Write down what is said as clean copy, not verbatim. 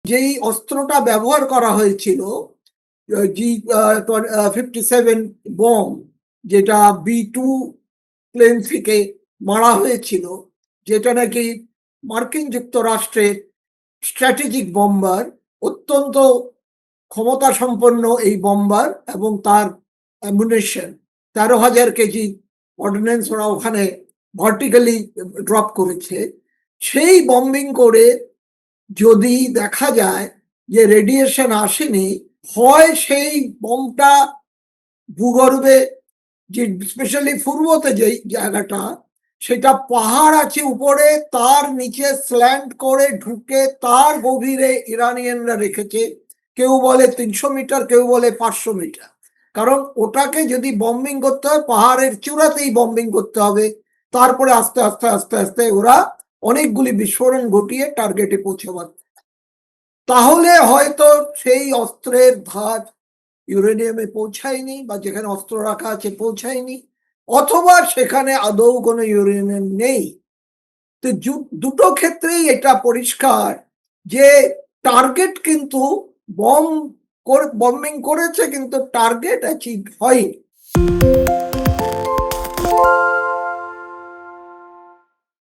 যেই অস্ত্রটা ব্যবহার করা হয়েছিল G57 বম, যেটা B2 প্লেন থেকে মারা হয়েছিল, যেটা নাকি মার্কিন যুক্তরাষ্ট্রের স্ট্র্যাটেজিক বম্বার, অত্যন্ত ক্ষমতা সম্পন্ন এই বম্বার এবং তার অ্যামুনিশন 13,000 কেজি অর্ডিন্যান্স ওরা ওখানে ভার্টিক্যালি ড্রপ করেছে। সেই বম্বিং করে যদি দেখা যায় যে রেডিয়েশন আসেনি, হয় সেই বমটা ভূগর্ভে, যে স্পেশালি পূর্বতে যেই জায়গাটা, সেটা পাহাড় আছে উপরে, তার নিচে স্ল্যান্ট করে ঢুকে তার গভীরে ইরানিয়ানরা রেখেছে। কেউ বলে 300 মিটার, কেউ বলে 500 মিটার। কারণ ওটাকে যদি বম্বিং করতে হয়, পাহাড়ের চূড়াতেই বম্বিং করতে হবে, তারপরে আস্তে আস্তে আস্তে আস্তে ওরা অনেকগুলি বিস্ফোরণ ঘটিয়ে টার্গেটে পৌঁছাবার। তাহলে হয়তো সেই অস্ত্রের ধার ইউরেনিয়ামে পৌঁছায়নি, বা যেখানে অস্ত্র রাখা আছে পৌঁছায়নি, অথবা সেখানে আদৌ কোনো ইউরেনিয়াম নেই। তো দুটো ক্ষেত্রেই এটা পরিষ্কার যে টার্গেট কিন্তু বম্বিং করেছে, কিন্তু টার্গেট অ্যাচিভ হয়নি।